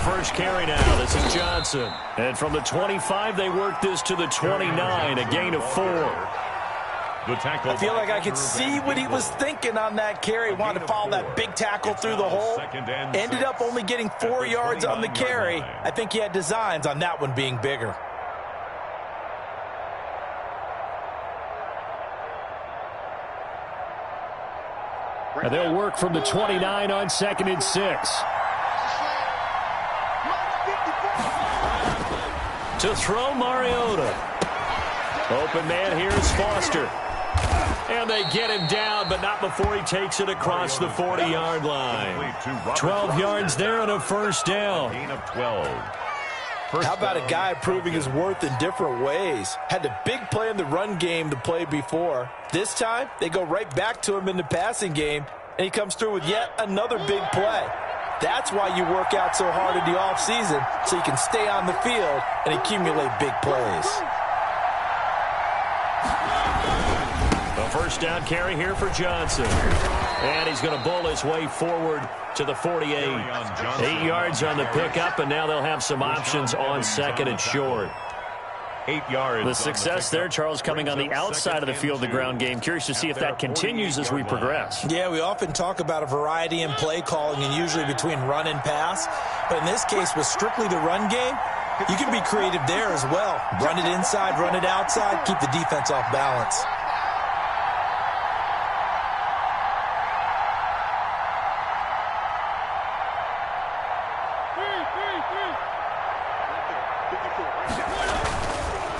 first carry now. This is Johnson. And from the 25, they work this to the 29, a gain of 4. I feel like I could see what he was thinking on that carry. He wanted to follow that big tackle through the hole. Ended up only getting 4 yards on the carry. I think he had designs on that one being bigger. And they'll work from the 29 on 2nd and 6. To throw, Mariota. Open man here is Foster. And they get him down, but not before he takes it across the 40-yard line. 12 yards there and a first down. How about a guy proving his worth in different ways? Had a big play in the run game to play before. This time, they go right back to him in the passing game, and he comes through with yet another big play. That's why you work out so hard in the offseason, so you can stay on the field and accumulate big plays. A first down carry here for Johnson. And he's going to bull his way forward to the 48. 8 yards on the pickup, and now they'll have some options on 2nd and short. 8 yards. The success there, Charles, coming on the outside of the field, the ground game. Curious to see if that continues as we progress. Yeah, we often talk about a variety in play calling and usually between run and pass. But in this case, with strictly the run game, you can be creative there as well. Run it inside, run it outside, keep the defense off balance.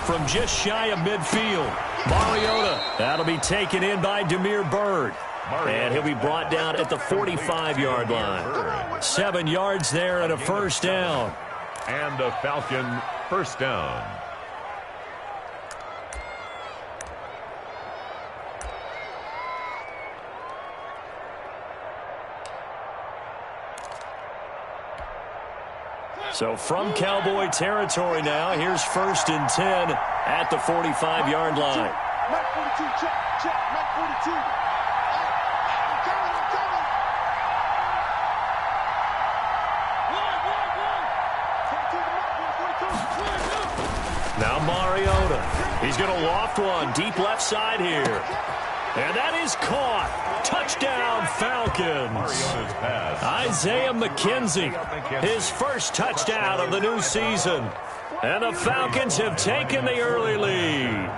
From just shy of midfield, Mariota. That'll be taken in by Damiere Byrd. And he'll be brought down at the 45-yard line. 7 yards there and a first down. And a Falcon first down. So from Cowboy territory now, here's 1st and 10 at the 45-yard line. Mike 42, check, Mike 42. Now Mariota. He's going to loft one deep left side here. And that is caught. Touchdown, Falcons. Isaiah McKenzie, his first touchdown of the new season. And the Falcons have taken the early lead.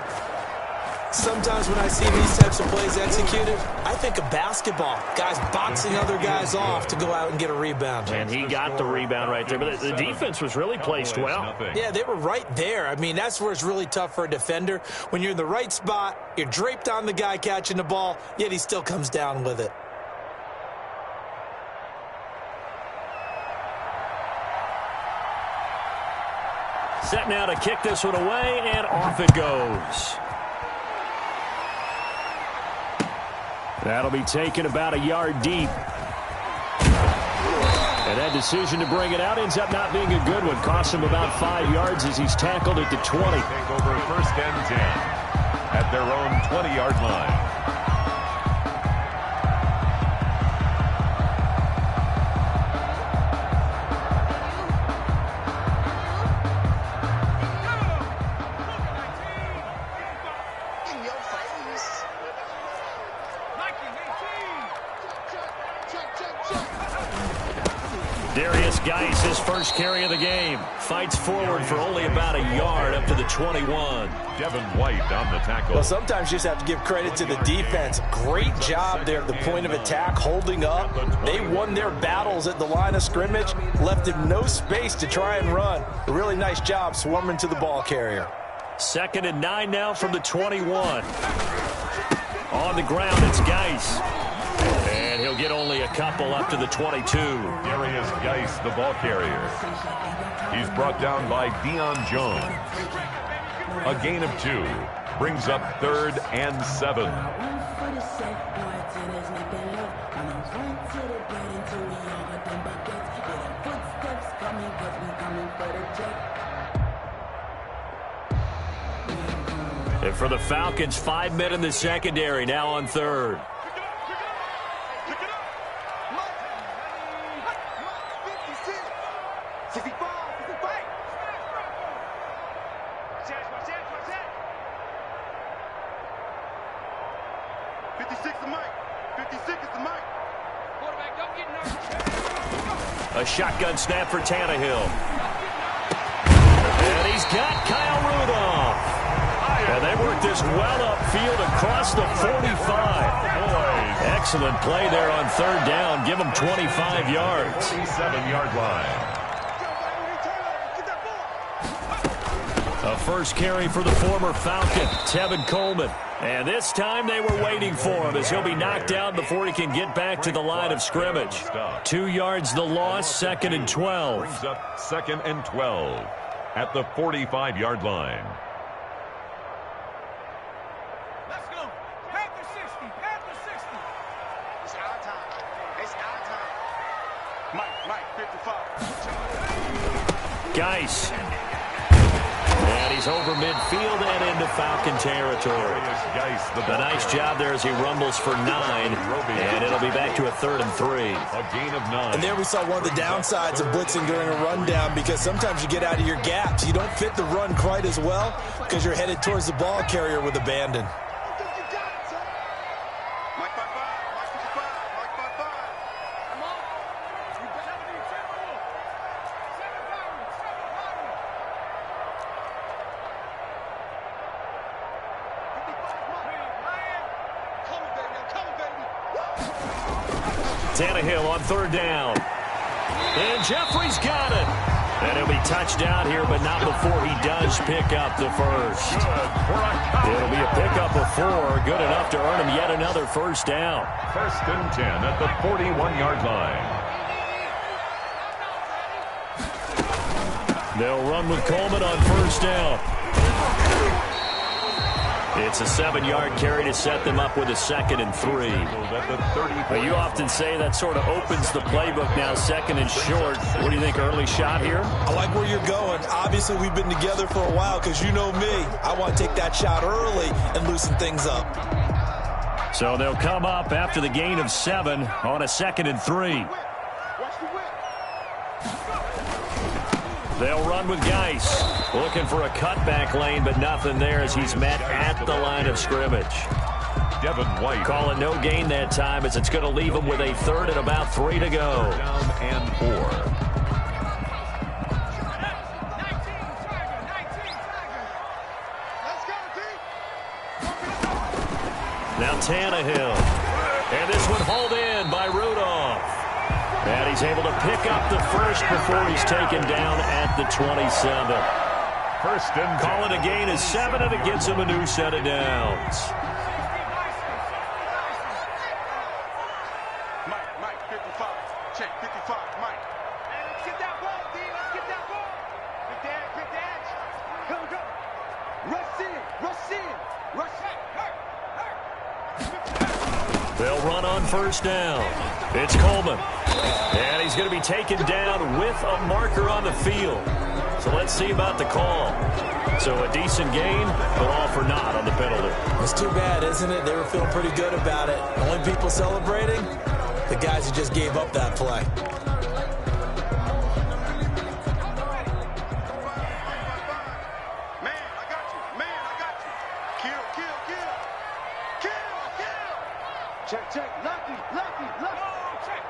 Sometimes when I see these types of plays executed, I think of basketball. Guys boxing other guys off to go out and get a rebound. And he got the rebound right there. But the defense was really placed well. Yeah, they were right there. I mean, that's where it's really tough for a defender. When you're in the right spot, you're draped on the guy catching the ball, yet he still comes down with it. Set now to kick this one away, and off it goes. That'll be taken about a yard deep. And that decision to bring it out ends up not being a good one. Costs him about 5 yards as he's tackled at the 20. Take over 1st and 10 at their own 20-yard line. His first carry of the game. Fights forward for only about a yard up to the 21. Devin White on the tackle. Well, sometimes you just have to give credit to the defense. Great job there at the point of attack, holding up. They won their battles at the line of scrimmage, left him no space to try and run. A really nice job swarming to the ball carrier. 2nd and 9 now from the 21. On the ground, it's Geis. And he'll get only a couple up to the 22. Darius Geis, the ball carrier. He's brought down by Deion Jones. A gain of 2. Brings up 3rd and 7. And for the Falcons, 5 men in the secondary, now on 3rd. A shotgun snap for Tannehill. And he's got Kyle Rudolph. And they work this well upfield across the 45. Excellent play there on third down. Give him 25 yards. 27-yard line. A first carry for the former Falcon, Tevin Coleman. And this time they were waiting for him as he'll be knocked down before he can get back to the line of scrimmage. 2 yards the loss, 2nd and 12. Brings up 2nd and 12 at the 45-yard line. Let's go. Panther 60. Panther 60. It's our time. It's our time. Mike, 55. Geis. And he's over midfield and into Falcon territory. A nice job there as he rumbles for 9. And it'll be back to a 3rd and 3. A gain of 9. And there we saw one of the downsides of blitzing during a rundown, because sometimes you get out of your gaps. You don't fit the run quite as well because you're headed towards the ball carrier with abandon. Tannehill on third down. And Jeffrey's got it. And it'll be touchdown here, but not before he does pick up the first. It'll be a pickup of 4. Good enough to earn him yet another first down. 1st and 10 at the 41-yard line. They'll run with Coleman on first down. It's a 7-yard carry to set them up with a 2nd and 3. But you often say that sort of opens the playbook now, 2nd and short. What do you think, early shot here? I like where you're going. Obviously, we've been together for a while because you know me. I want to take that shot early and loosen things up. So they'll come up after the gain of 7 on a 2nd and 3. They'll run with Geis. Looking for a cutback lane, but nothing there as he's met at the line of scrimmage. Devin White. Calling no gain that time as it's going to leave him with a 3rd and about 3 to go. Down and 4. Now Tannehill. And this one hauled in by Rudolph. And he's able to pick up the first before he's taken down at the 27. 1st and 10. Call it a gain of 7, and it gives him a new set of downs. Mike, 55. Check, 55, Mike. Let's get that ball, D. Let's get that ball. Good dash. Go. Rush in. They'll run on first down. It's Coleman. And he's going to be taken down with a marker on the field. So let's see about the call. So a decent gain, but all for naught on the penalty. It's too bad, isn't it? They were feeling pretty good about it. Only people celebrating, the guys who just gave up that play. Man, I got you. Kill. Check. Lucky. No, check.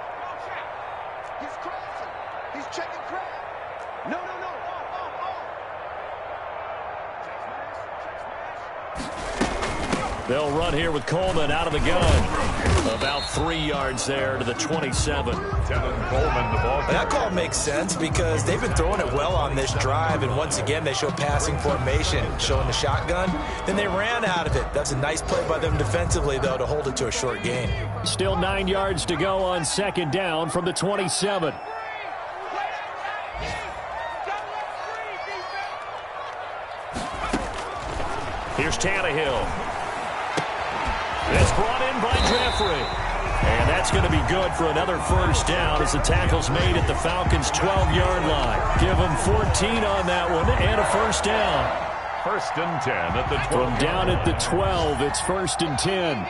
He's crossing. He's checking crap. No. They'll run here with Coleman out of the gun. About 3 yards there to the 27. Tevin Coleman, the ball. That call makes sense because they've been throwing it well on this drive, and once again they show passing formation, showing the shotgun. Then they ran out of it. That's a nice play by them defensively, though, to hold it to a short gain. Still 9 yards to go on 2nd down from the 27. Here's Tannehill. It's brought in by Jeffrey. And that's going to be good for another first down as the tackle's made at the Falcons' 12-yard line. Give them 14 on that one and a first down. 1st and 10 at the 12. From down at the 12, it's 1st and 10.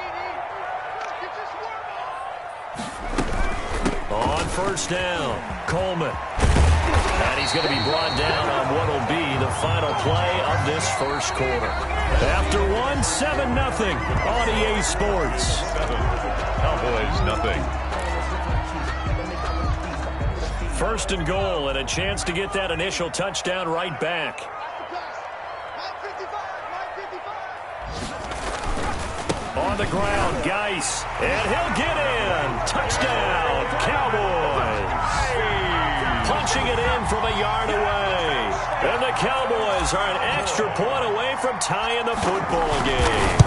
On first down, Coleman. And he's going to be brought down on what will be the final play of this first quarter. After one, 7-0 on EA Sports. Cowboys, nothing. First and goal, and a chance to get that initial touchdown right back. On the ground, Geis, and he'll get in. Touchdown, Cowboys. Punching it in from a yard away. And the Cowboys are an extra point away from tying the football game.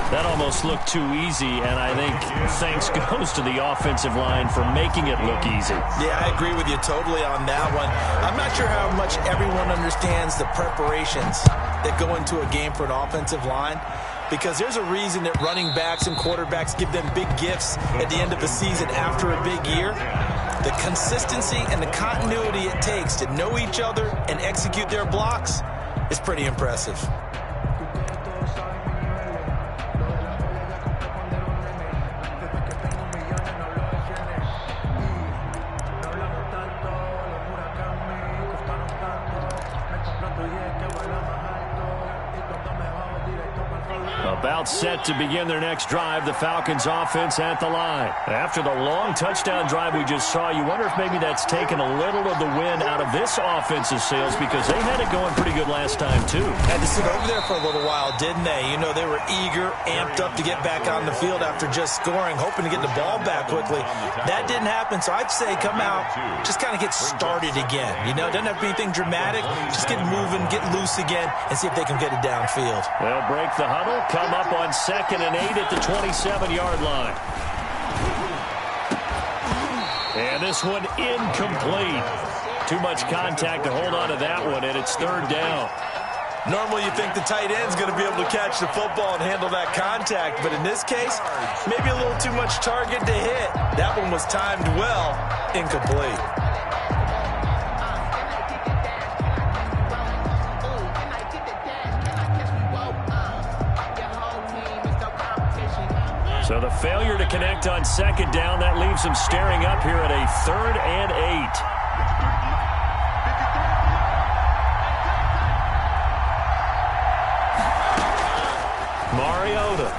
That almost looked too easy, and I think thanks goes to the offensive line for making it look easy. Yeah, I agree with you totally on that one. I'm not sure how much everyone understands the preparations that go into a game for an offensive line, because there's a reason that running backs and quarterbacks give them big gifts at the end of a season after a big year. The consistency and the continuity it takes to know each other and execute their blocks is pretty impressive. About set to begin their next drive, the Falcons offense at the line. After the long touchdown drive we just saw, you wonder if maybe that's taken a little of the wind out of this offensive sails, because they had it going pretty good last time too. Had to sit over there for a little while, didn't they? You know, they were eager, amped up to get back on the field after just scoring, hoping to get the ball back quickly. That didn't happen, so I'd say come out, just kind of get started again. You know, doesn't have to be anything dramatic. Just get moving, get loose again, and see if they can get it downfield. They'll break the huddle, come up on 2nd and 8 at the 27-yard line. And this one incomplete. Too much contact to hold on to that one, and it's 3rd down. Normally you think the tight end's going to be able to catch the football and handle that contact, but in this case, maybe a little too much target to hit. That one was timed well, incomplete. So the failure to connect on 2nd down, that leaves them staring up here at a 3rd and 8. Mariota.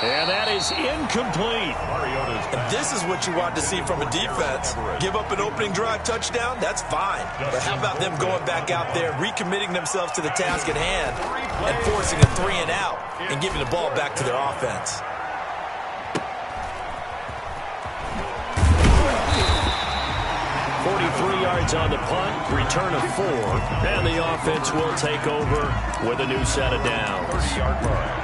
And that is incomplete. And this is what you want to see from a defense. Give up an opening drive touchdown, that's fine. But how about them going back out there, recommitting themselves to the task at hand, and forcing a 3 and out, and giving the ball back to their offense. Yards on the punt, return of 4, and the offense will take over with a new set of downs. 30-yard line.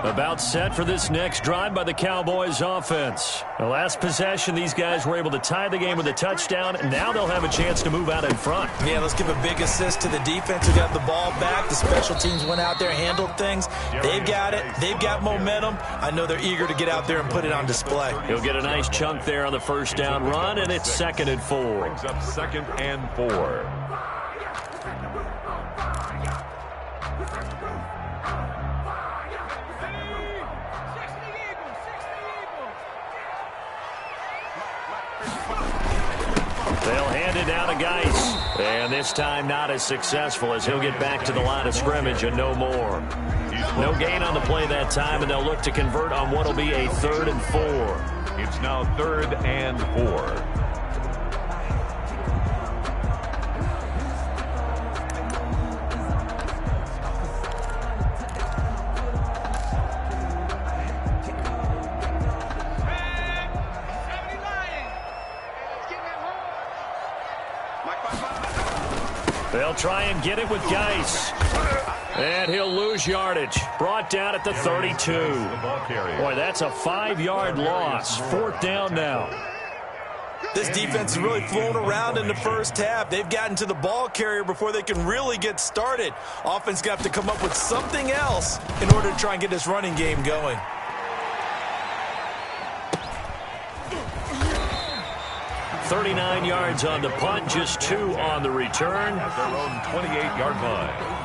About set for this next drive by the Cowboys offense. The last possession, these guys were able to tie the game with a touchdown. Now they'll have a chance to move out in front. Yeah, let's give a big assist to the defense who got the ball back. The special teams went out there, handled things. They've got it. They've got momentum. I know they're eager to get out there and put it on display. He'll get a nice chunk there on the first down run, and it's 2nd and 4. Brings up 2nd and 4. They'll hand it down to Geis. And this time not as successful, as he'll get back to the line of scrimmage and no more. No gain on the play that time, and they'll look to convert on what will be a 3rd and 4. It's now 3rd and 4. They'll try and get it with Geis. And he'll lose yardage. Brought down at the 32. Boy, that's a 5-yard loss. 4th down now. This defense is really flown around in the first half. They've gotten to the ball carrier before they can really get started. Offense got to come up with something else in order to try and get this running game going. 39 yards on the punt, just 2 on the return. At their own 28-yard line.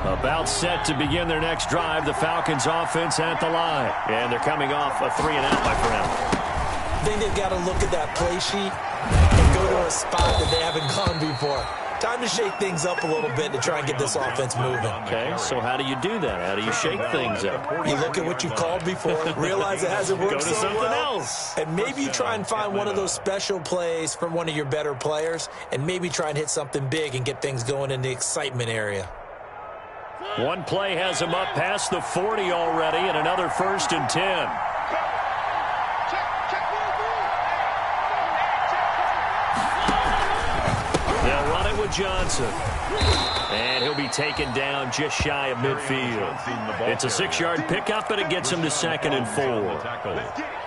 About set to begin their next drive, the Falcons offense at the line. And they're coming off a 3-and-out, my friend. I think they've got to look at that play sheet and go to a spot that they haven't gone before. Time to shake things up a little bit to try and get this offense moving. Okay, so how do you do that? How do you shake things up? You look at what you've called before, realize it hasn't worked Go to so something well, else. and maybe you try and find one of those special plays from one of your better players, and maybe try and hit something big and get things going in the excitement area. One play has him up past the 40 already, and another 1st and 10. They'll run it with Johnson. And he'll be taken down just shy of midfield. It's a 6-yard pickup, and it gets him to 2nd and 4.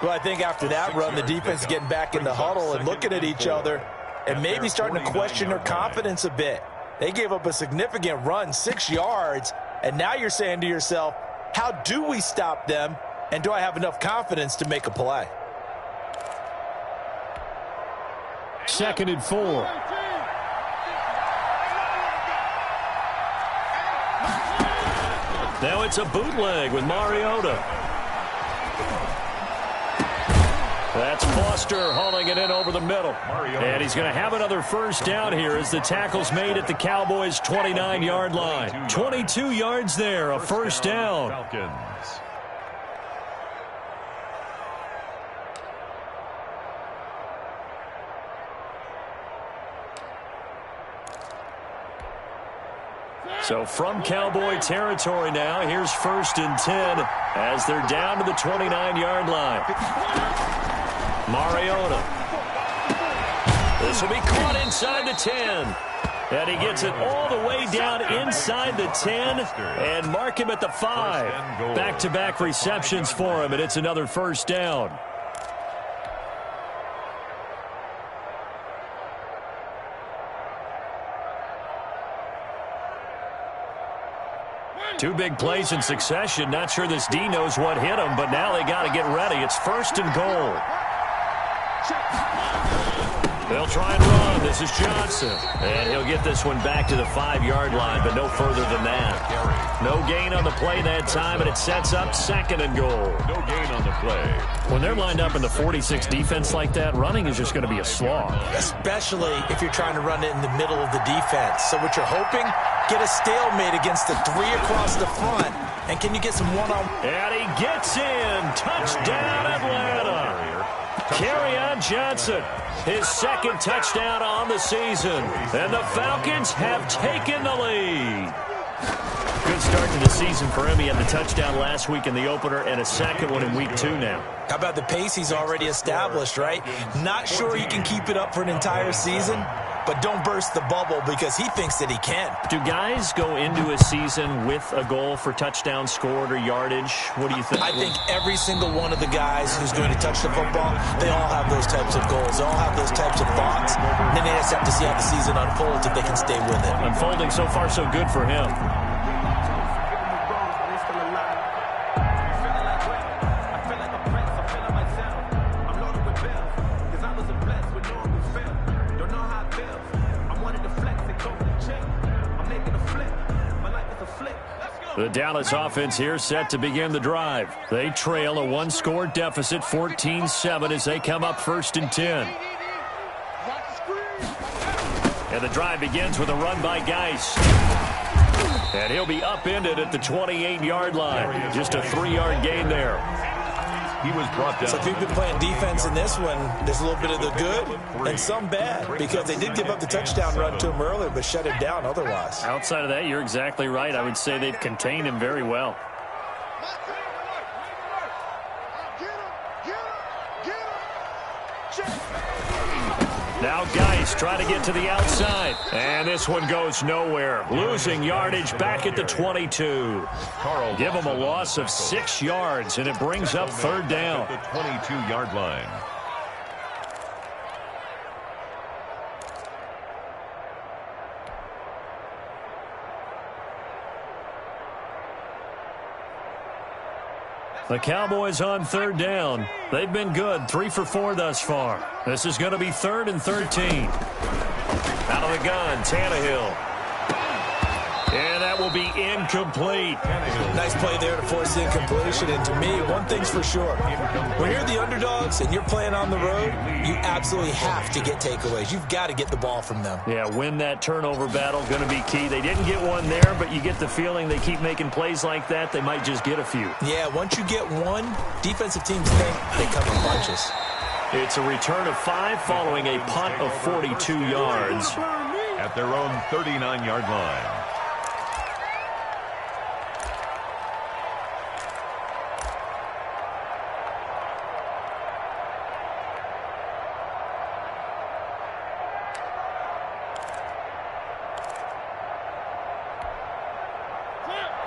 Well, I think after that run, the defense is getting back in the huddle and looking at each other and maybe starting to question their confidence a bit. They gave up a significant run, 6 yards, and now you're saying to yourself, how do we stop them, and do I have enough confidence to make a play? 2nd and 4. Now it's a bootleg with Mariota. That's Foster hauling it in over the middle. And he's going to have another 1st down here as the tackle's made at the Cowboys' 29-yard line. 22 yards there, a 1st down. Falcons. So from Cowboy territory now, here's 1st and 10 as they're down to the 29-yard line. Mariota. This will be caught inside the 10. And he gets it all the way down inside the 10 and mark him at the 5. Back-to-back receptions for him, and it's another 1st down. Two big plays in succession. Not sure this D knows what hit him, but now they got to get ready. It's 1st and goal. They'll try and run. This is Johnson. And he'll get this one back to the 5-yard line, but no further than that. No gain on the play that time, and it sets up 2nd and goal. No gain on the play. When they're lined up in the 46 defense like that, running is just going to be a slog. Especially if you're trying to run it in the middle of the defense. So what you're hoping, get a stalemate against the 3 across the front. And can you get some one-on-one? And he gets in. Touchdown, Atlanta. Kerryon Johnson, his 2nd touchdown on the season. And the Falcons have taken the lead. Good start to the season for him. He had the touchdown last week in the opener and a 2nd one in week 2 now. How about the pace he's already established, right? Not sure he can keep it up for an entire season, but don't burst the bubble because he thinks that he can. Do guys go into a season with a goal for touchdown scored or yardage? What do you think? I think every single one of the guys who's going to touch the football, they all have those types of goals. They all have those types of thoughts. And then they just have to see how the season unfolds if they can stay with it. Unfolding so far so good for him. The Dallas offense here set to begin the drive. They trail a 1-score deficit, 14-7, as they come up 1st and 10. And the drive begins with a run by Geis. And he'll be upended at the 28-yard line. Just a 3-yard gain there. He was brought down. So if you've been playing defense in this one, there's a little bit of the good and some bad because they did give up the touchdown run to him earlier but shut him down otherwise. Outside of that, you're exactly right. I would say they've contained him very well. Now Geis Cowboys try to get to the outside. And this one goes nowhere. Losing yardage back at the 22. Give them a loss of 6 yards, and it brings up third down. At the 22-yard line. The Cowboys on third down. They've been good, 3 for 4 thus far. This is going to be 3rd and 13. Out of the gun, Tannehill. And that will be incomplete. Nice play there to force the incompletion. And to me, one thing's for sure. When you're the underdogs and you're playing on the road, you absolutely have to get takeaways. You've got to get the ball from them. Yeah, win that turnover battle, going to be key. They didn't get one there, but you get the feeling they keep making plays like that, they might just get a few. Yeah, once you get one, defensive teams think they come in bunches. It's a return of 5 following a punt of 42 yards. At their own 39-yard line.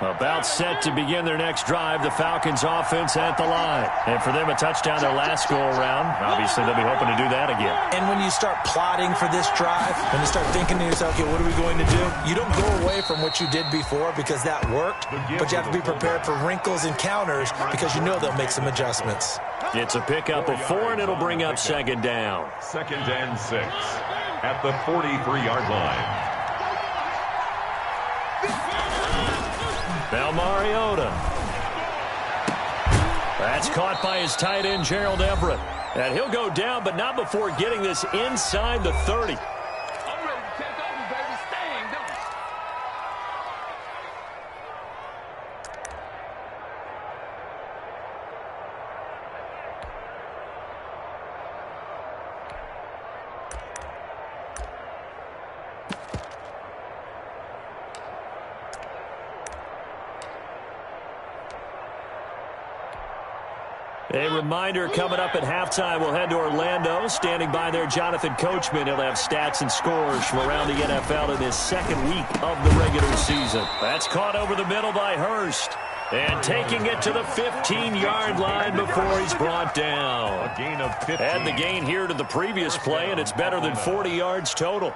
About set to begin their next drive, the Falcons offense at the line. And for them, a touchdown their last go-around. Obviously, they'll be hoping to do that again. And when you start plotting for this drive, when you start thinking to yourself, okay, what are we going to do? You don't go away from what you did before because that worked, but you have to be prepared for wrinkles and counters because you know they'll make some adjustments. It's a pickup of 4, and it'll bring up second down. 2nd and 6 at the 43-yard line. Now Mariota. That's caught by his tight end, Gerald Everett. And he'll go down, but not before getting this inside the 30. I'm ready to take over, baby. Staying, don't you? A reminder coming up at halftime, we'll head to Orlando. Standing by there, Jonathan Coachman. He'll have stats and scores from around the NFL in his 2nd week of the regular season. That's caught over the middle by Hurst. And taking it to the 15-yard line before he's brought down. A gain of 15. Add the gain here to the previous play, and it's better than 40 yards total.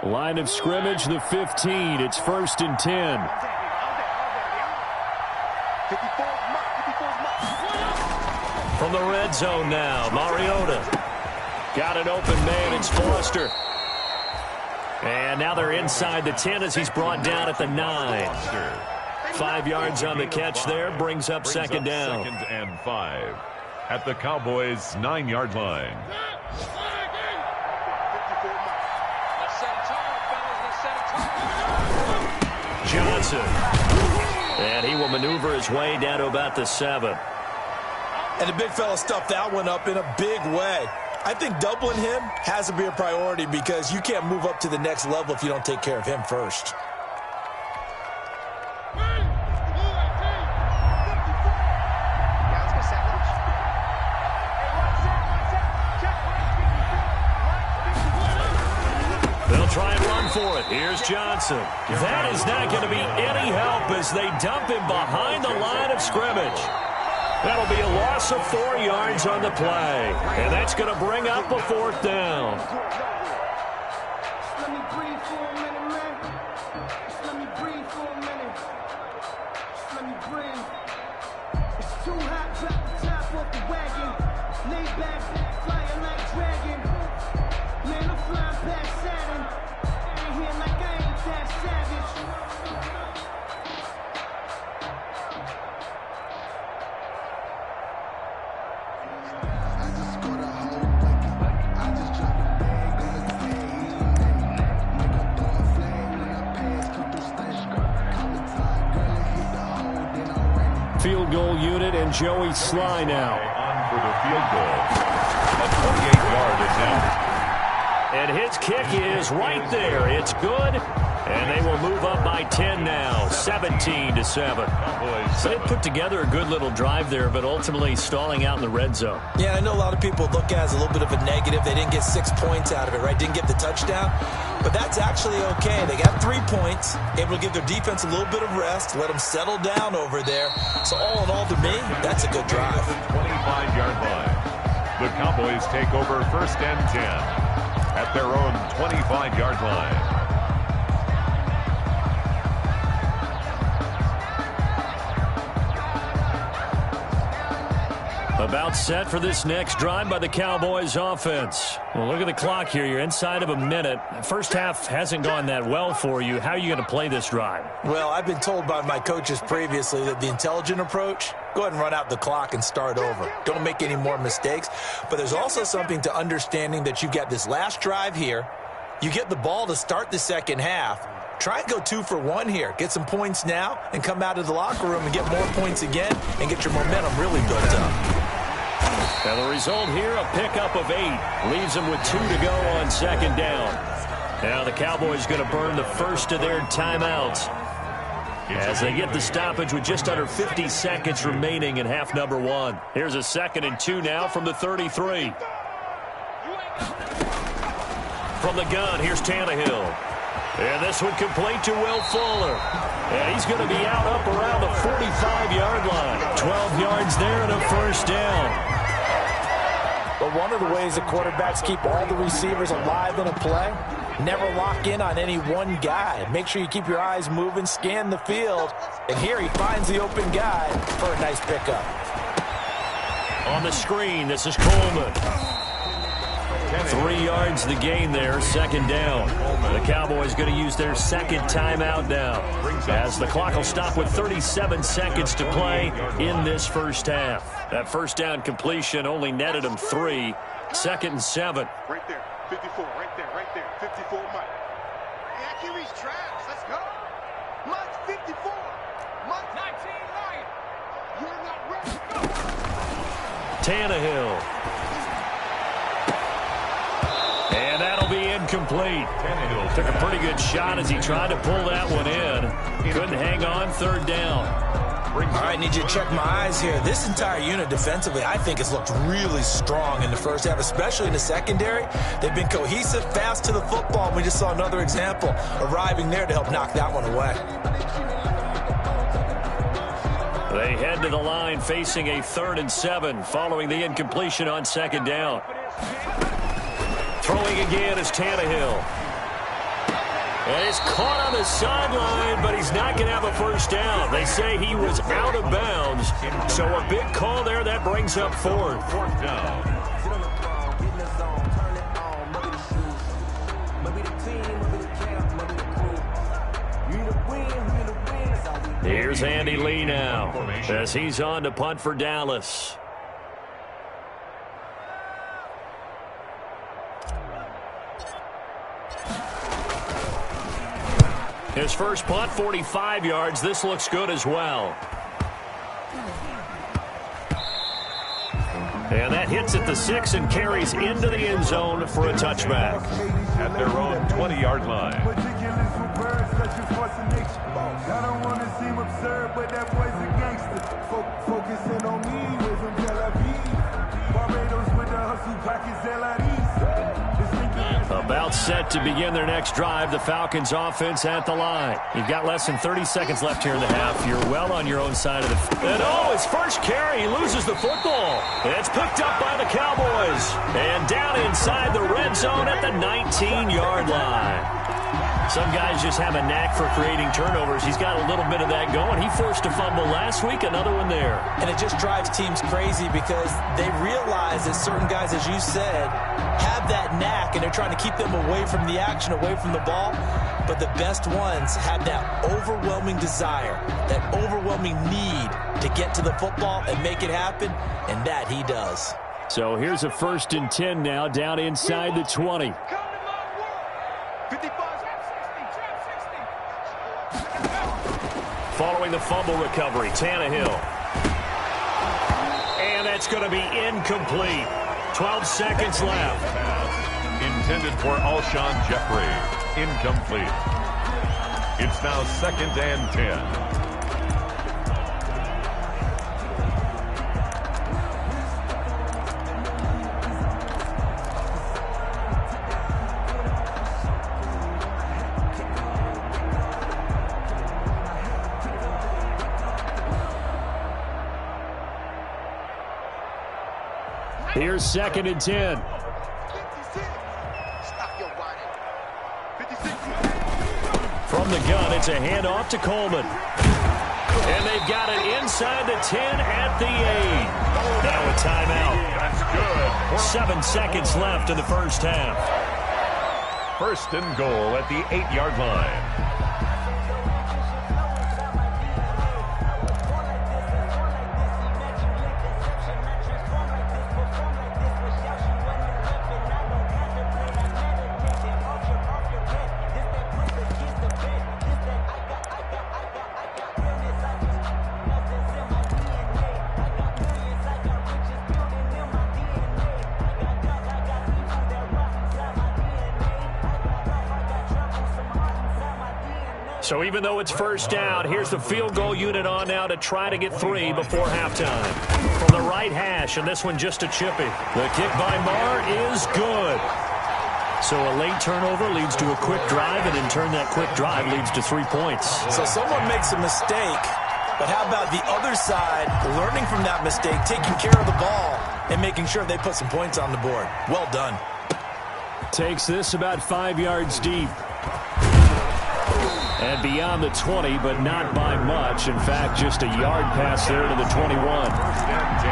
Line of scrimmage, the 15. It's 1st and 10. From the red zone now, Mariota. Got an open man, it's Foster. And now they're inside the 10 as he's brought down at the 9. 5 yards on the catch there, brings up second down. 2nd and 5 at the Cowboys' 9-yard line. Johnson. And he will maneuver his way down to about the 7. And the big fella stuffed that one up in a big way. I think doubling him has to be a priority because you can't move up to the next level if you don't take care of him first. They'll try and run for it. Here's Johnson. That is not going to be any help as they dump him behind the line of scrimmage. That'll be a loss of 4 yards on the play. And that's going to bring up a 4th down. Let me breathe for a minute, man. Just let me breathe for a minute. Just let me breathe. It's too hot, drop the top off the wagon. Lay back, flying like dragon. Man, I'm flying past Saturn. I ain't here like I ain't that savage. Field goal unit and Joey Sly now. On for the field goal. A 28-yard attempt. And his kick is right there. It's good. And they will move up by 10 now, 17-7. So they put together a good little drive there, but ultimately stalling out in the red zone. Yeah, I know a lot of people look at it as a little bit of a negative. They didn't get 6 points out of it, right? Didn't get the touchdown. But that's actually okay. They got 3 points, able to give their defense a little bit of rest, let them settle down over there. So all in all, to me, that's a good drive. 25-yard line. The Cowboys take over 1st and 10 at their own 25-yard line. About set for this next drive by the Cowboys offense. Well, look at the clock here. You're inside of a minute. First half hasn't gone that well for you. How are you going to play this drive? Well, I've been told by my coaches previously that the intelligent approach, go ahead and run out the clock and start over. Don't make any more mistakes. But there's also something to understanding that you've got this last drive here. You get the ball to start the second half. Try and go 2 for 1 here. Get some points now and come out of the locker room and get more points again and get your momentum really built up. Now the result here, a pickup of 8. Leaves them with 2 to go on second down. Now the Cowboys going to burn the first of their timeouts as they get the stoppage with just under 50 seconds remaining in half number 1. Here's a 2nd and 2 now from the 33. From the gun, here's Tannehill. And this one complete to Will Fuller. And he's going to be out up around the 45-yard line. 12 yards there and a first down. But one of the ways the quarterbacks keep all the receivers alive in a play, never lock in on any one guy. Make sure you keep your eyes moving, scan the field. And here he finds the open guy for a nice pickup. On the screen, this is Coleman. 3 yards the gain there, second down. The Cowboys going to use their second timeout now, as the clock will stop with 37 seconds to play in this first half. That first down completion only netted them 3. 2nd and 7. Right there, 54, right there, 54, Mike. Hey, I can reach Travis, let's go. Mike's 54, Mike's 19, Ryan. You're not ready, go. Tannehill. And that'll be incomplete. Took a pretty good shot as he tried to pull that one in. Couldn't hang on, third down. All right, need you to check my eyes here. This entire unit defensively, I think, has looked really strong in the first half, especially in the secondary. They've been cohesive, fast to the football. We just saw another example arriving there to help knock that one away. They head to the line facing a 3rd and 7 following the incompletion on second down. Throwing again is Tannehill. And it's caught on the sideline, but he's not going to have a first down. They say he was out of bounds. So a big call there. That brings up 4th. 4th down. Here's Andy Lee now as he's on to punt for Dallas. His first punt, 45 yards. This looks good as well. And that hits at the 6 and carries into the end zone for a touchback. At their own 20-yard line. I don't want to seem absurd, but that boy's a gangster. Focusing on me, we're from Tel Aviv. Barbados with the hustle pockets, LIDs. About set to begin their next drive. The Falcons offense at the line. You've got less than 30 seconds left here in the half. You're well on your own side of the field. And oh, his first carry, he loses the football. It's picked up by the Cowboys. And down inside the red zone at the 19-yard line. Some guys just have a knack for creating turnovers. He's got a little bit of that going. He forced a fumble last week, another one there. And it just drives teams crazy because they realize that certain guys, as you said, have that knack, and they're trying to keep them away from the action, away from the ball. But the best ones have that overwhelming desire, that overwhelming need to get to the football and make it happen, and that he does. So here's a 1st and 10 now, down inside the 20. Following the fumble recovery, Tannehill. And that's going to be incomplete. 12 seconds left. Intended for Alshon Jeffrey. Incomplete. It's now 2nd and 10. Here's 2nd and 10. From the gun, it's a handoff to Coleman. And they've got it inside the 10 at the 8. Now a timeout. That's good. 7 seconds left in the first half. 1st and goal at the 8-yard line. So even though it's first down, here's the field goal unit on now to try to get 3 before halftime. From the right hash, and this one just a chippy. The kick by Marr is good. So a late turnover leads to a quick drive, and in turn that quick drive leads to 3 points. So someone makes a mistake, but how about the other side learning from that mistake, taking care of the ball, and making sure they put some points on the board? Well done. Takes this about 5 yards deep. And beyond the 20, but not by much. In fact, just a yard pass there to the 21. 1st and 10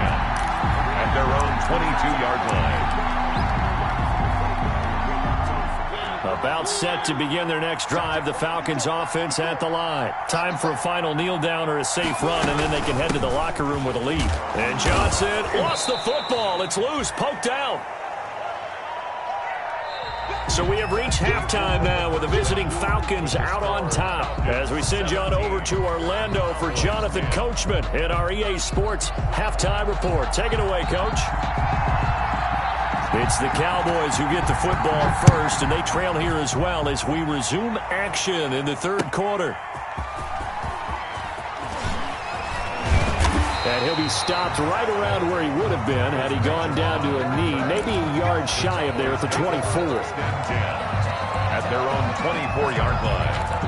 at their own 22-yard line. About set to begin their next drive, the Falcons offense at the line. Time for a final kneel down or a safe run, and then they can head to the locker room with a lead. And Johnson lost the football. It's loose, poked out. So we have reached halftime now with the visiting Falcons out on top. As we send you on over to Orlando for Jonathan Coachman in our EA Sports Halftime Report. Take it away, Coach. It's the Cowboys who get the football first, and they trail here as well as we resume action in the 3rd quarter. And he'll be stopped right around where he would have been had he gone down to a knee, maybe a yard shy of there at the 24. 1st and 10 at their own 24-yard line.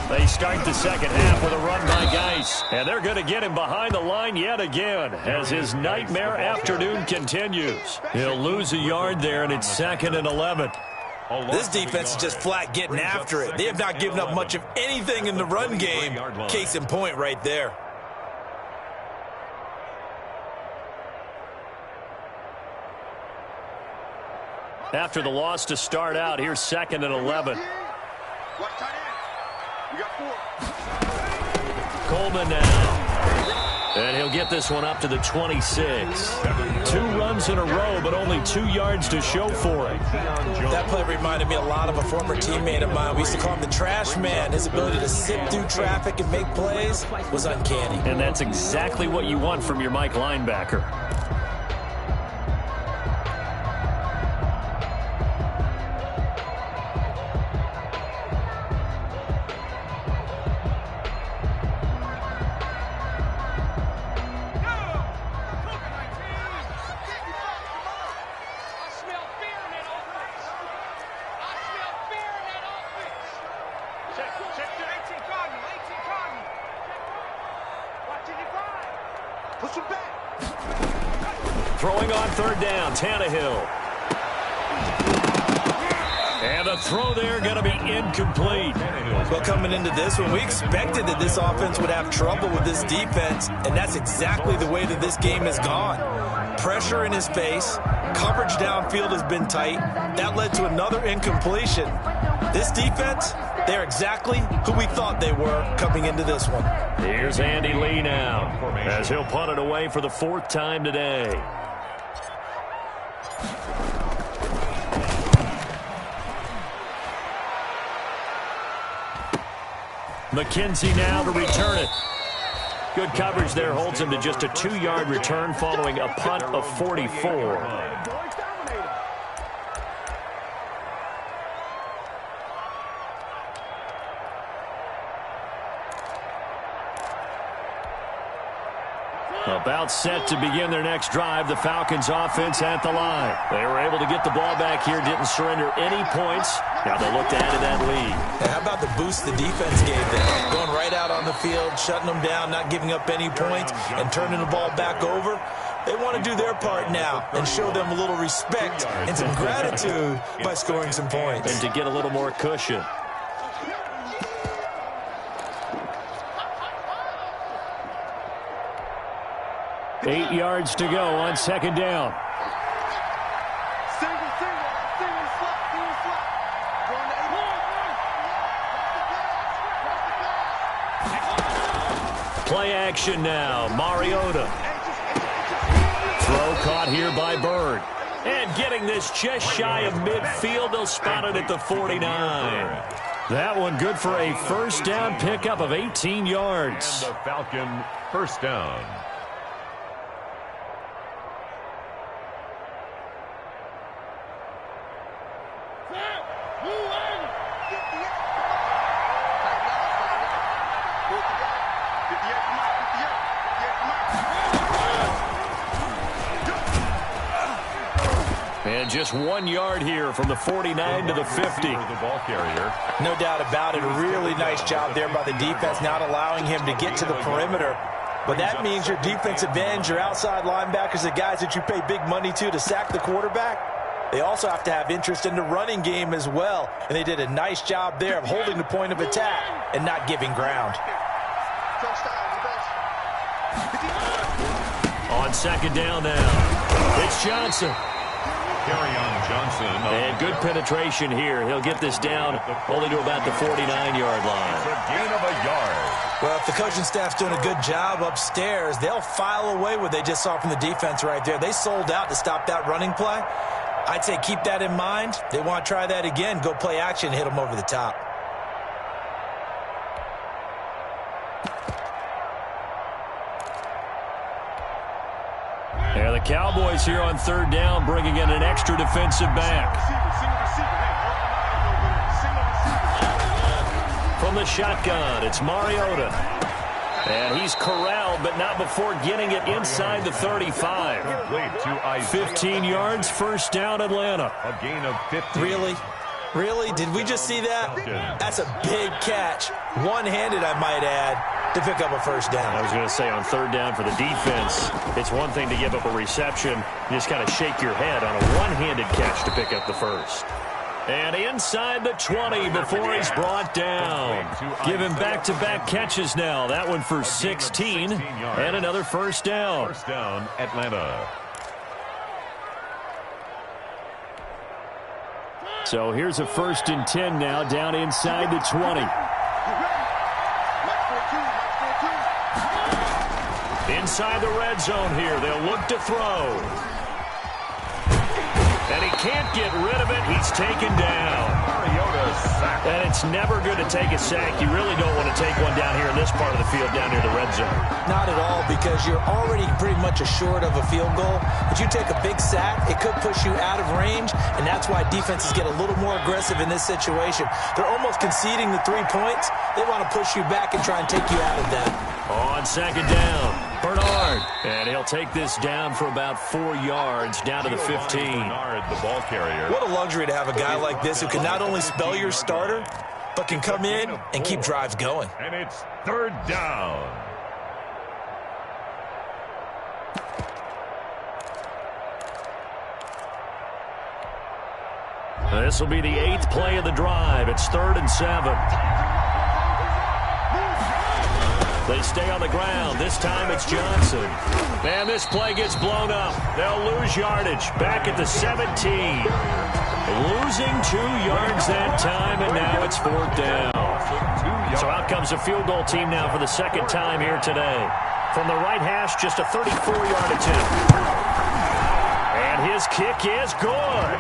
They start the second half with a run by Geis. And they're going to get him behind the line yet again as his nightmare afternoon continues. He'll lose a yard there, and it's 2nd and 11. This defense is just flat getting after it. They have not given up much of anything in the run game. Case in point right there. After the loss to start out, here's 2nd and 11. Coleman now. And he'll get this one up to the 26. 2 runs in a row, but only 2 yards to show for it. That play reminded me a lot of a former teammate of mine. We used to call him the trash man. His ability to sit through traffic and make plays was uncanny. And that's exactly what you want from your Mike linebacker. Throwing on 3rd down, Tannehill. And the throw there going to be incomplete. Well, coming into this one, we expected that this offense would have trouble with this defense, and that's exactly the way that this game has gone. Pressure in his face, coverage downfield has been tight. That led to another incompletion. This defense, they're exactly who we thought they were coming into this one. Here's Andy Lee now, as he'll punt it away for the 4th time today. McKenzie now to return it. Good coverage there, holds him to just a 2-yard return following a punt of 44. About set to begin their next drive. The Falcons offense at the line. They were able to get the ball back here, didn't surrender any points. Now they'll look to add to that lead. And how about the boost the defense gave them? Going right out on the field, shutting them down, not giving up any points, and turning the ball back over. They want to do their part now and show them a little respect and some gratitude by scoring some points. And to get a little more cushion. Eight yards to go on second down. Single slot. Going to Play action now. Mariota. Throw caught here by Bird. And getting this just shy of midfield. They'll spot it at the 49. That one good for a first down pickup of 18 yards. And the Falcon first down. And just 1 yard here from the 49 to the 50. The ball carrier. No doubt about it. A really nice job there by the defense, not allowing him to get to the perimeter. But that means your defensive ends, your outside linebackers, the guys that you pay big money to sack the quarterback, they also have to have interest in the running game as well. And they did a nice job there of holding the point of attack and not giving ground. On second down now, it's Johnson. Kerryon Johnson. And good penetration here. He'll get this down only to about the 49-yard line. It's a gain of a yard. Well, if the coaching staff's doing a good job upstairs, they'll file away what they just saw from the defense right there. They sold out to stop that running play. I'd say keep that in mind. They want to try that again. Go play action, hit them over the top. Yeah, the Cowboys here on third down, bringing in an extra defensive back. From the shotgun, it's Mariota. And he's corralled, but not before getting it inside the 35. 15 yards, first down, Atlanta. A gain of 50. Really? Really? Did we just see that? That's a big catch. One-handed, I might add, to pick up a first down. I was going to say on third down for the defense, it's one thing to give up a reception. You just kind of shake your head on a one-handed catch to pick up the first. And inside the 20 before he's brought down. Give him back-to-back catches now. That one for 16 and another first down. First down, Atlanta. So here's a 1st and 10 now, down inside the 20. Inside the red zone here, they'll look to throw. And he can't get rid of it. He's taken down. And it's never good to take a sack. You really don't want to take one down here in this part of the field, down near the red zone. Not at all, because you're already pretty much assured of a field goal. If you take a big sack, it could push you out of range, and that's why defenses get a little more aggressive in this situation. They're almost conceding the 3 points. They want to push you back and try and take you out of that. On second down, Bernard. And he'll take this down for about 4 yards, down to the 15. Bernard, the ball carrier. What a luxury to have a guy like this who can not only spell your starter, but can come in and keep drives going. And it's third down. This will be the 8th play of the drive. It's 3rd and 7. They stay on the ground. This time it's Johnson. And this play gets blown up. They'll lose yardage. Back at the 17. Losing 2 yards that time, and now it's 4th down. So out comes a field goal team now for the second time here today. From the right hash, just a 34-yard attempt. And his kick is good.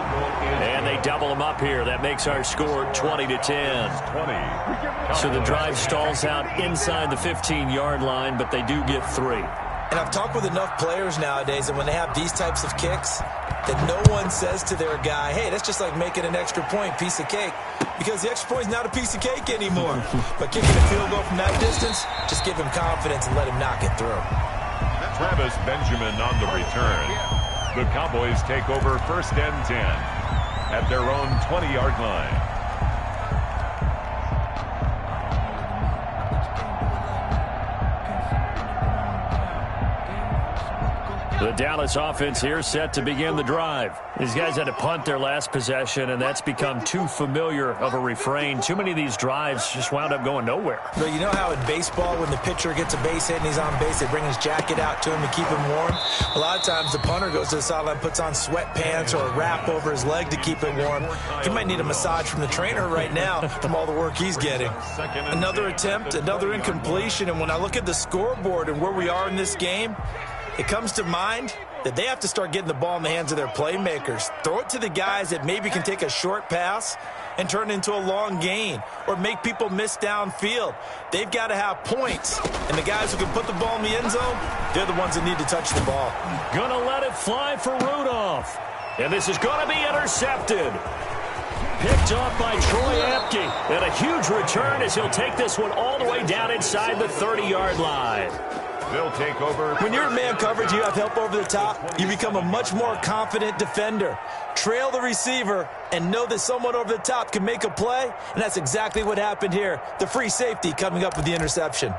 And they double them up here. That makes our score 20-10. 20. So the drive stalls out inside the 15-yard line, but they do get 3. And I've talked with enough players nowadays, and when they have these types of kicks, that no one says to their guy, hey, that's just like making an extra point, piece of cake. Because the extra point is not a piece of cake anymore. But kicking a field goal from that distance, just give him confidence and let him knock it through. Travis Benjamin on the return. The Cowboys take over 1st and 10 at their own 20-yard line. The Dallas offense here set to begin the drive. These guys had to punt their last possession, and that's become too familiar of a refrain. Too many of these drives just wound up going nowhere. But you know how in baseball, when the pitcher gets a base hit and he's on base, they bring his jacket out to him to keep him warm? A lot of times the punter goes to the sideline, puts on sweatpants or a wrap over his leg to keep it warm. He might need a massage from the trainer right now from all the work he's getting. Another attempt, another incompletion, and when I look at the scoreboard and where we are in this game, it comes to mind that they have to start getting the ball in the hands of their playmakers. Throw it to the guys that maybe can take a short pass and turn it into a long gain or make people miss downfield. They've got to have points. And the guys who can put the ball in the end zone, they're the ones that need to touch the ball. Gonna let it fly for Rudolph. And this is going to be intercepted. Picked off by Troy Apke. And a huge return as he'll take this one all the way down inside the 30-yard line. They'll take over. When you're in man coverage, you have help over the top, you become a much more confident defender. Trail the receiver and know that someone over the top can make a play, and that's exactly what happened here. The free safety coming up with the interception.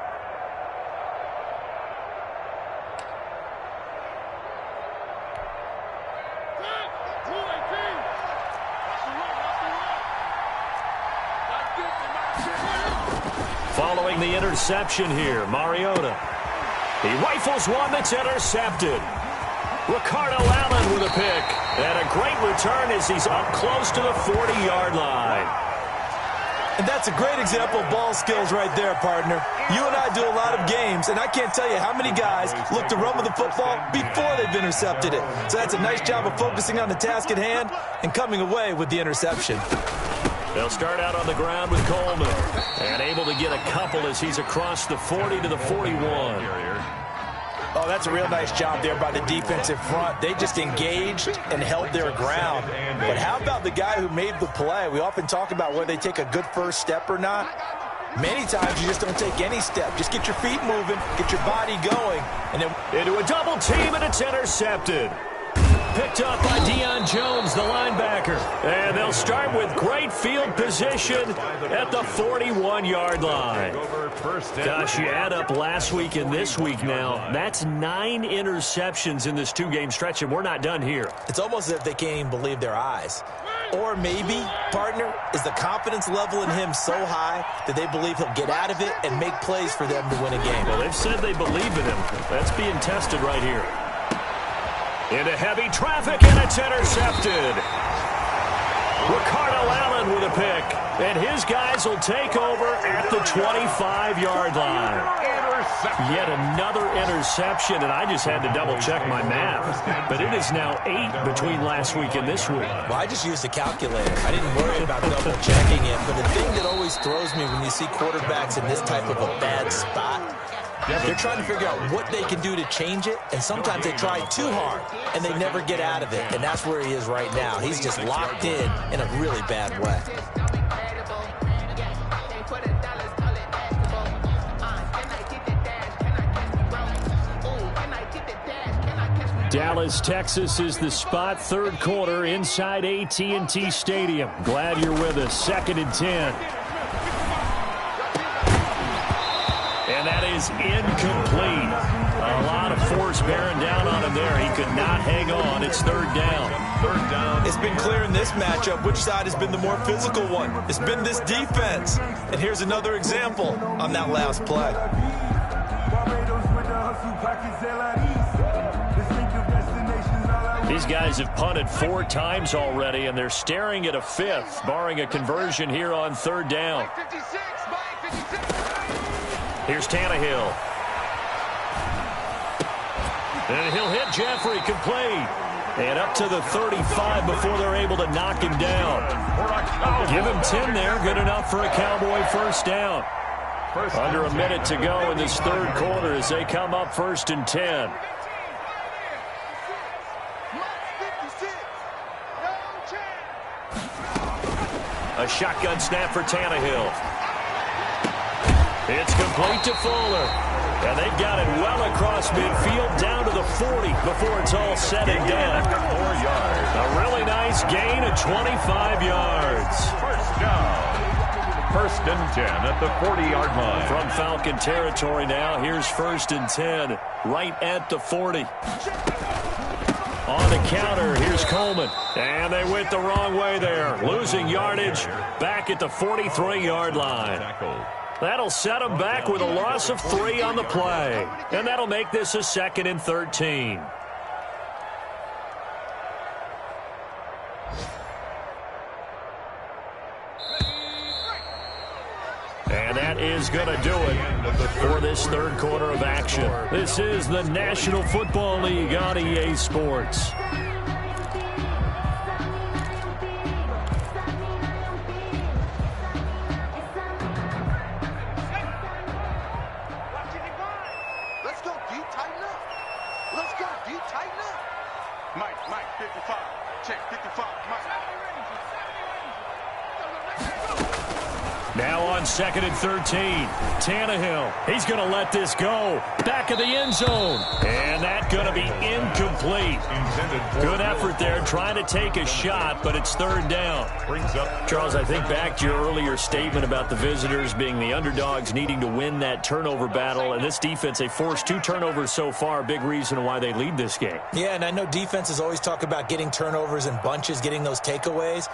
Following the interception here, Mariota. He rifles one that's intercepted. Ricardo Allen with a pick. And a great return as he's up close to the 40-yard line. And that's a great example of ball skills right there, partner. You and I do a lot of games, and I can't tell you how many guys look to run with the football before they've intercepted it. So that's a nice job of focusing on the task at hand and coming away with the interception. They'll start out on the ground with Coleman. And able to get a couple as he's across the 40 to the 41. Oh, that's a real nice job there by the defensive front. They just engaged and held their ground. But how about the guy who made the play? We often talk about whether they take a good first step or not. Many times you just don't take any step. Just get your feet moving, get your body going, and then into a double team, and it's intercepted. Picked up by Deion Jones, the linebacker. And they'll start with great field position at the 41-yard line. Gosh, you add up last week and this week now. That's 9 interceptions in this 2-game stretch, and we're not done here. It's almost as if they can't even believe their eyes. Or maybe, partner, is the confidence level in him so high that they believe he'll get out of it and make plays for them to win a game. Well, they've said they believe in him. That's being tested right here. Into heavy traffic, and it's intercepted. Ricardo Allen with a pick. And his guys will take over at the 25-yard line. Yet another interception, and I just had to double-check my math. But it is now 8 between last week and this week. Well, I just used a calculator. I didn't worry about double-checking it. But the thing that always throws me when you see quarterbacks in this type of a bad spot, they're trying to figure out what they can do to change it, and sometimes they try too hard, and they never get out of it. And that's where he is right now. He's just locked in a really bad way. Dallas, Texas is the spot, 3rd quarter inside AT&T Stadium. Glad you're with us. 2nd and 10. And that is incomplete. A lot of force bearing down on him there. He could not hang on. It's 3rd down. 3rd down. It's been clear in this matchup which side has been the more physical one. It's been this defense. And here's another example on that last play. These guys have punted 4 times already, and they're staring at a 5th, barring a conversion here on 3rd down. Here's Tannehill. And he'll hit Jeffrey, complete. And up to the 35 before they're able to knock him down. Give him 10 there. Good enough for a Cowboy first down. Under a minute to go in this third quarter as they come up 1st and 10. A shotgun snap for Tannehill. It's complete to Fuller. And they've got it well across midfield down to the 40 before it's all said and done. 4 yards. A really nice gain of 25 yards. First down. 1st and 10 at the 40-yard line. From Falcon territory now, here's 1st and 10 right at the 40. On the counter, here's Coleman. And they went the wrong way there. Losing yardage back at the 43-yard line. That'll set them back with a loss of 3 on the play. And that'll make this a 2nd and 13. And that is going to do it for this third quarter of action. This is the National Football League on EA Sports. Let's go deep, tighten up. Let's go deep, tighten up. Mike, 55. Check, 55. Mike. Now on 2nd and 13, Tannehill. He's going to let this go. Back of the end zone. And that's going to be incomplete. Good effort there trying to take a shot, but it's 3rd down. Charles, I think back to your earlier statement about the visitors being the underdogs needing to win that turnover battle. And this defense, they forced 2 turnovers so far. Big reason why they lead this game. Yeah, and I know defenses always talk about getting turnovers in bunches, getting those takeaways.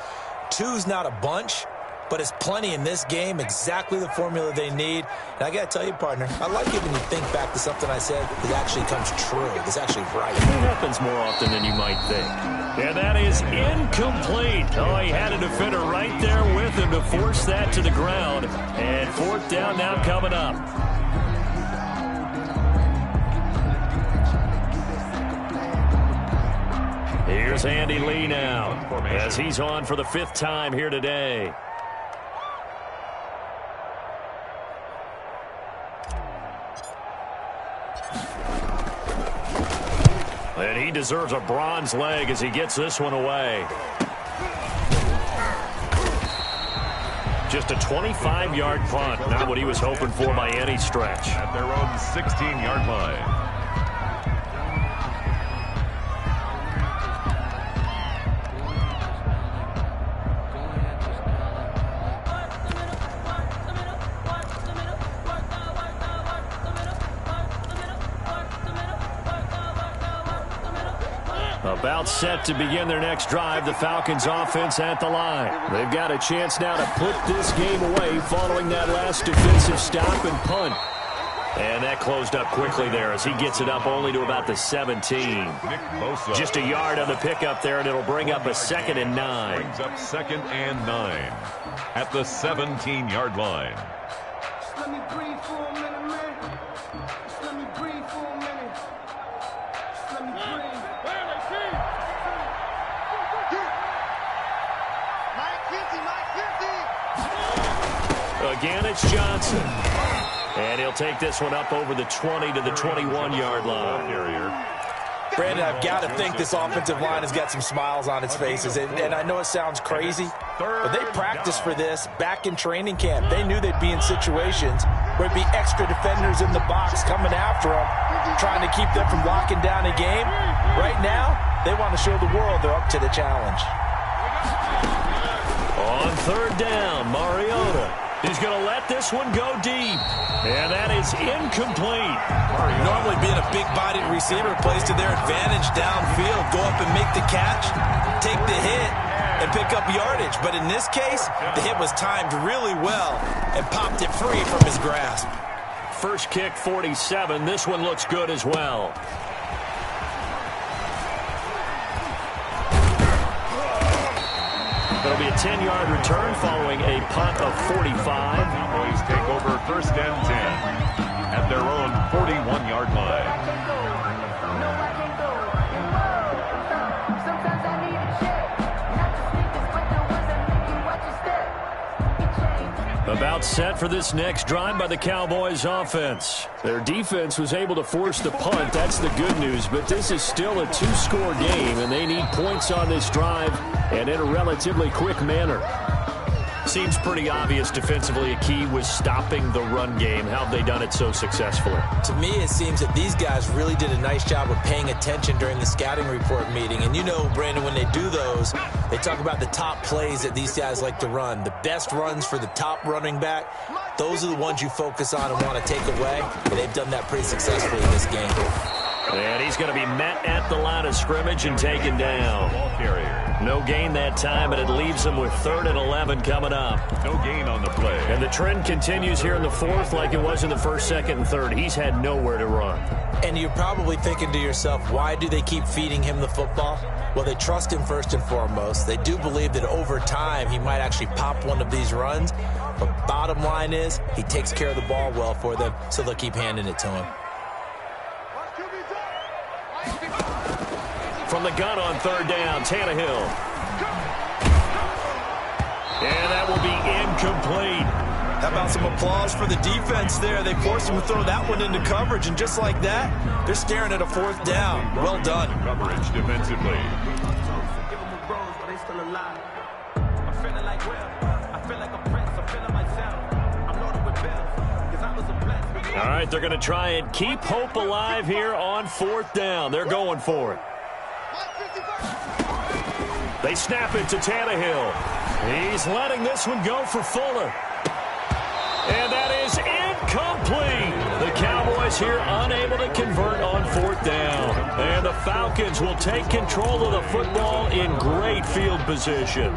2's not a bunch, but it's plenty in this game, exactly the formula they need. And I got to tell you, partner, I like it when you think back to something I said that actually comes true. It's actually right. It happens more often than you might think. And that is incomplete. Oh, he had a defender right there with him to force that to the ground. And 4th down now coming up. Here's Andy Lee now as he's on for the 5th time here today. And he deserves a bronze leg as he gets this one away. Just a 25-yard punt. Not what he was hoping for by any stretch. At their own 16-yard line. About set to begin their next drive, the Falcons offense at the line. They've got a chance now to put this game away following that last defensive stop and punt. And that closed up quickly there as he gets it up only to about the 17. Just a yard on the pickup there, and it'll bring up a 2nd and 9. Brings up 2nd and 9 at the 17-yard line. Just let me breathe for a minute, man. Just let me breathe for a minute. Just let me breathe. Again, it's Johnson. And he'll take this one up over the 20 to the 21-yard line. Brandon, I've got to think this offensive line has got some smiles on its faces. And I know it sounds crazy, but they practiced for this back in training camp. They knew they'd be in situations where it'd be extra defenders in the box coming after them, trying to keep them from locking down a game. Right now, they want to show the world they're up to the challenge. On 3rd down, Mariota. He's going to let this one go deep. And that is incomplete. Normally being a big-bodied receiver plays to their advantage downfield. Go up and make the catch, take the hit, and pick up yardage. But in this case, the hit was timed really well and popped it free from his grasp. First kick, 47. This one looks good as well. It'll be a 10-yard return following a punt of 45. Cowboys take over 1st and 10 at their own 41-yard line. About set for this next drive by the Cowboys offense. Their defense was able to force the punt. That's the good news. But this is still a two-score game, and they need points on this drive and in a relatively quick manner. Seems pretty obvious defensively a key was stopping the run game. How have they done it so successfully? To me, it seems that these guys really did a nice job of paying attention during the scouting report meeting. And you know, Brandon, when they do those, they talk about the top plays that these guys like to run. The best runs for the top running back, those are the ones you focus on and want to take away. And they've done that pretty successfully in this game. And he's going to be met at the line of scrimmage and taken down. No gain that time, and it leaves him with 3rd and 11 coming up. No gain on the play. And the trend continues here in the 4th like it was in the 1st, 2nd, and 3rd. He's had nowhere to run. And you're probably thinking to yourself, why do they keep feeding him the football? Well, they trust him first and foremost. They do believe that over time he might actually pop one of these runs. But bottom line is he takes care of the ball well for them, so they'll keep handing it to him. From the gun on 3rd down, Tannehill. And that will be incomplete. How about some applause for the defense there? They forced him to throw that one into coverage, and just like that, they're staring at a 4th down. Well done. Coverage defensively. All right, they're going to try and keep hope alive here on 4th down. They're going for it. They snap it to Tannehill. He's letting this one go for Fuller. And that is incomplete. The Cowboys here unable to convert on 4th down. And the Falcons will take control of the football in great field position.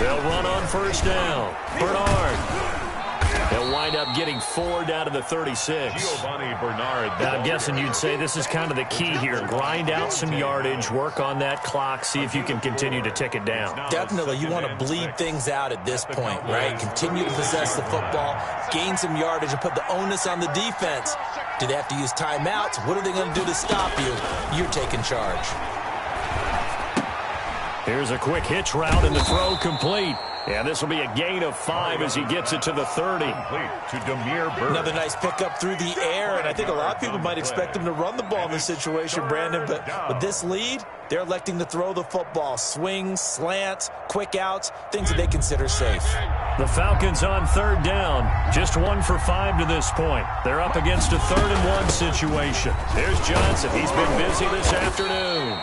They'll run on 1st down. Bernard. They'll wind up getting 4 down to the 36. Giovanni Bernard. Now, I'm guessing you'd say this is kind of the key here. Grind out some yardage, work on that clock, see if you can continue to tick it down. Definitely. You want to bleed things out at this point, right? Continue to possess the football, gain some yardage, and put the onus on the defense. Do they have to use timeouts? What are they going to do to stop you? You're taking charge. Here's a quick hitch route, and the throw complete. And this will be a gain of 5 as he gets it to the 30. To Demir Bird. Another nice pickup through the air, and I think a lot of people might expect him to run the ball in this situation, Brandon, but with this lead, they're electing to throw the football. Swings, slants, quick outs, things that they consider safe. The Falcons on 3rd down, just 1 for 5 to this point. They're up against a 3rd and 1 situation. There's Johnson. He's been busy this afternoon.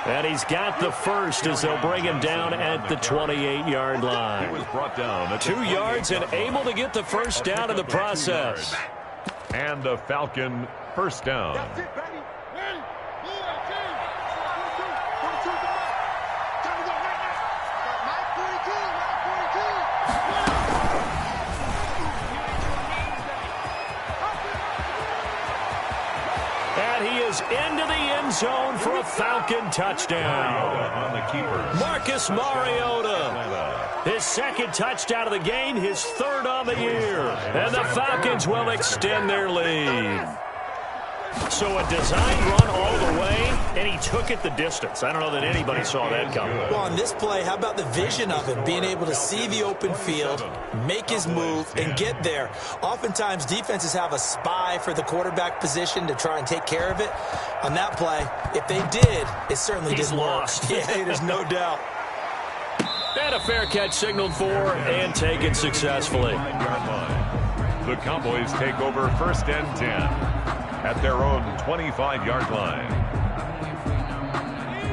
And he's got the first as they'll bring him down at the 28-yard line. He was brought down 2 yards and able to get the first down in the process. And a Falcon 1st down. And he is into the end zone for a Falcon touchdown. On the keeper. Marcus Mariota. His 2nd touchdown of the game, his 3rd on the year. And the Falcons will extend their lead. So a design run all the way, and he took it the distance. I don't know that anybody saw that coming. Well, on this play, how about the vision of him, being able to see the open field, make his move, and get there. Oftentimes, defenses have a spy for the quarterback position to try and take care of it. On that play, if they did, it certainly didn't lost. work. Yeah, there's no doubt. And a fair catch signaled for and taken successfully. The Cowboys take over 1st and 10. At their own 25-yard line.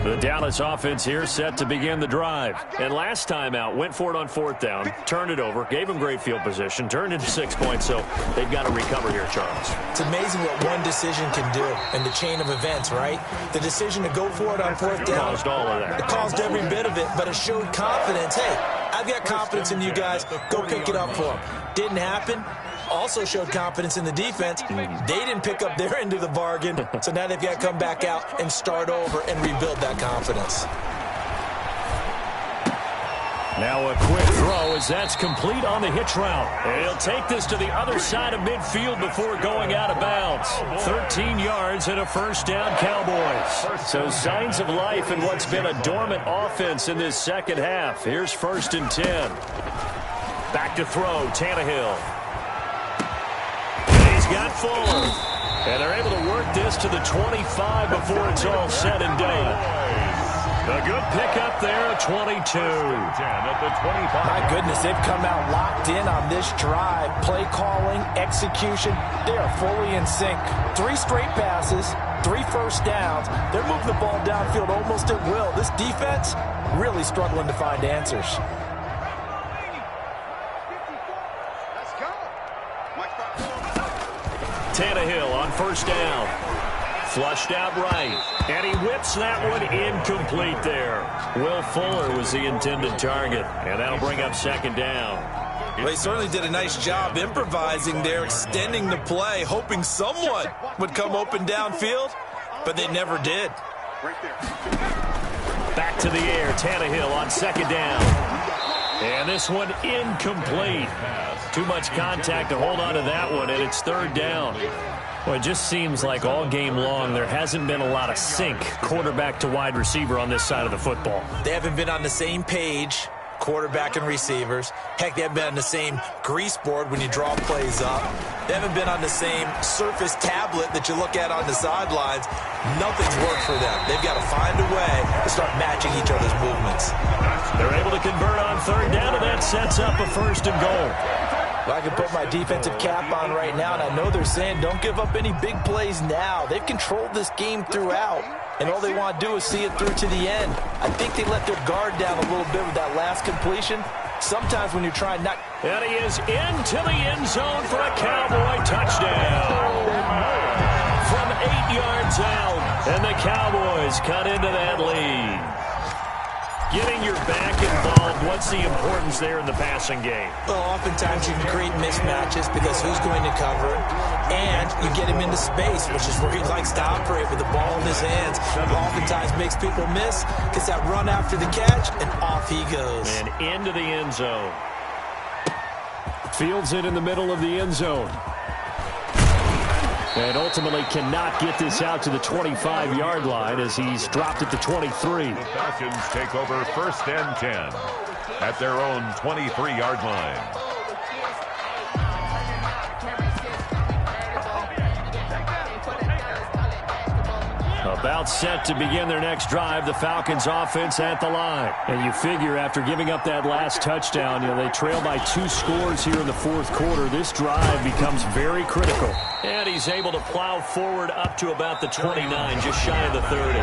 The Dallas offense here set to begin the drive. And last time out, went for it on 4th down, turned it over, gave them great field position, turned into 6 points, so they've got to recover here, Charles. It's amazing what one decision can do in the chain of events, right? The decision to go for it on 4th down. Caused all of that. It caused every bit of it, but it showed confidence. Hey, I've got confidence in you guys. Go pick it up for them. Didn't happen. Also showed confidence in the defense. They didn't pick up their end of the bargain, so now they've got to come back out and start over and rebuild that confidence. Now a quick throw as that's complete on the hitch route. And he'll take this to the other side of midfield before going out of bounds. 13 yards and a first down, Cowboys. So signs of life in what's been a dormant offense in this second half. Here's 1st and 10. Back to throw, Tannehill. And he's got Fuller. And they're able to work this to the 25 before it's all said and done. A good pickup there, 22. At the 25. My goodness, they've come out locked in on this drive. Play calling, execution, they are fully in sync. 3 straight passes, 3 first downs. They're moving the ball downfield almost at will. This defense really struggling to find answers. Tannehill on first down. Flushed out right. And he whips that one incomplete there. Will Fuller was the intended target. And that'll bring up 2nd down. Well, he certainly did a nice job improvising there, extending the play, hoping someone would come open downfield, but they never did. Back to the air, Tannehill on 2nd down. And this one incomplete. Too much contact to hold on to that one, and it's 3rd down. Well, it just seems like all game long there hasn't been a lot of sync quarterback to wide receiver on this side of the football. They haven't been on the same page, quarterback and receivers. Heck, they haven't been on the same grease board when you draw plays up. They haven't been on the same Surface tablet that you look at on the sidelines. Nothing's worked for them. They've got to find a way to start matching each other's movements. They're able to convert on 3rd down, and that sets up a 1st and goal. Well, I can put my defensive cap on right now, and I know they're saying don't give up any big plays now. They've controlled this game throughout, and all they want to do is see it through to the end. I think they let their guard down a little bit with that last completion. Sometimes when you're trying not... And he is into the end zone for a Cowboy touchdown. From 8 yards out, and the Cowboys cut into that lead. Getting your back involved, what's the importance there in the passing game? Well, oftentimes you can create mismatches because who's going to cover it, and you get him into space, which is where he likes to operate with the ball in his hands. Oftentimes makes people miss, gets that run after the catch, and off he goes. And into the end zone. Fields it in the middle of the end zone. And ultimately cannot get this out to the 25-yard line as he's dropped at the 23. The Falcons take over 1st and 10 at their own 23-yard line. About set to begin their next drive, the Falcons offense at the line. And you figure after giving up that last touchdown, they trail by 2 scores here in the 4th quarter. This drive becomes very critical. And he's able to plow forward up to about the 29, just shy of the 30.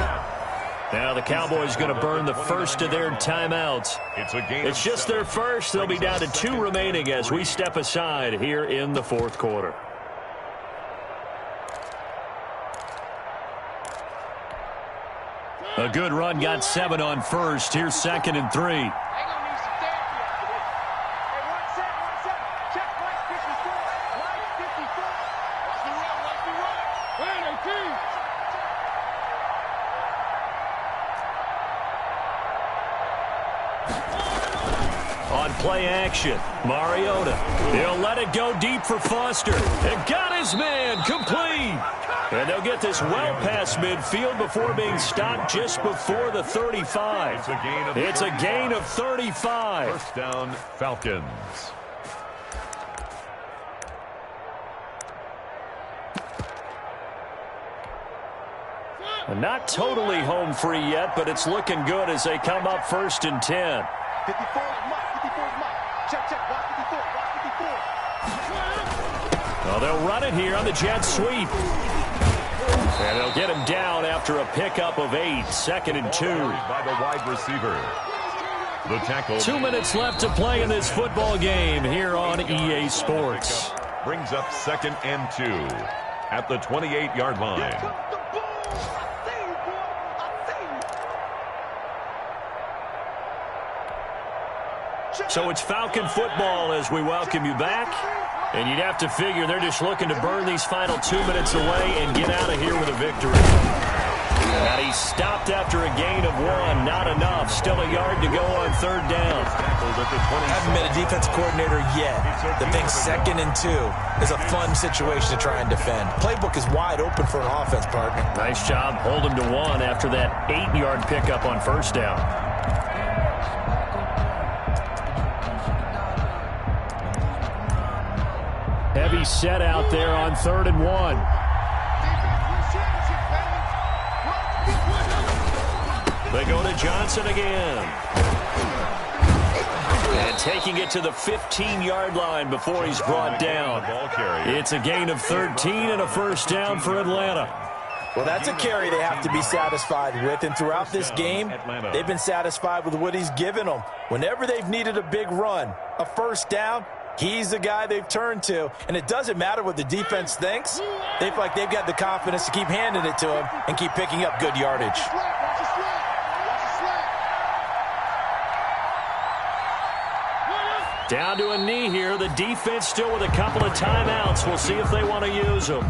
Now the Cowboys going to burn the first of their timeouts. It's just their first. They'll be down to 2 remaining as we step aside here in the 4th quarter. A good run, got 7 on first. Here's 2nd and 3. On play action, Mariota. He'll let it go deep for Foster. And got his man complete. And they'll get this well past midfield before being stopped just before the 35. It's a gain of 35. First down, Falcons. Not totally home free yet, but it's looking good as they come up 1st and 10. 54 is Mike. Check, watch 54, watch 54. Well, they'll run it here on the jet sweep. And they'll get him down after a pickup of 8. 2nd and 2. By the wide receiver. The tackle. 2 minutes left to play in this football game here on EA Sports. Brings up 2nd and 2 at the 28-yard line. So it's Falcon football as we welcome you back. And you'd have to figure they're just looking to burn these final 2 minutes away and get out of here with a victory. And he stopped after a gain of 1. Not enough. Still a yard to go on 3rd down. Haven't been a defense coordinator yet. The thing 2nd and 2 is a fun situation to try and defend. Playbook is wide open for an offense, partner. Nice job holding to 1 after that 8-yard pickup on first down. Heavy set out there on 3rd and 1. They go to Johnson again. And taking it to the 15-yard line before he's brought down. It's a gain of 13 and a first down for Atlanta. Well, that's a carry they have to be satisfied with. And throughout this game, they've been satisfied with what he's given them. Whenever they've needed a big run, a first down, he's the guy they've turned to. And it doesn't matter what the defense thinks. They feel like they've got the confidence to keep handing it to him and keep picking up good yardage. Down to a knee here. The defense still with a couple of timeouts. We'll see if they want to use them.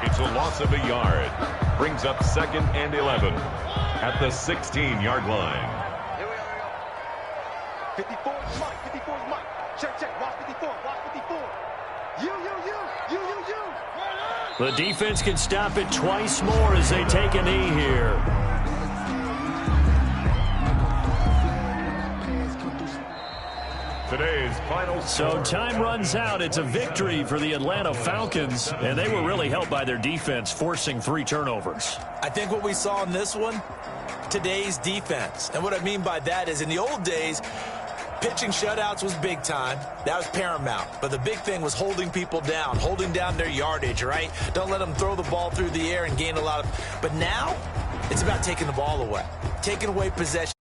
It's a loss of a yard. Brings up 2nd and 11 at the 16-yard line. Here we go. 54 is Mike. 54 is Mike. Check. Watch 54. Watch 54. You. The defense can stop it twice more as they take a knee here. Today's final So score. time runs out. It's a victory for the Atlanta Falcons, and they were really helped by their defense, forcing 3 turnovers. I think what we saw in this one, today's defense. And what I mean by that is in the old days, pitching shutouts was big time. That was paramount. But the big thing was holding people down, holding down their yardage, right? Don't let them throw the ball through the air and gain a lot of... But now, it's about taking the ball away, taking away possession.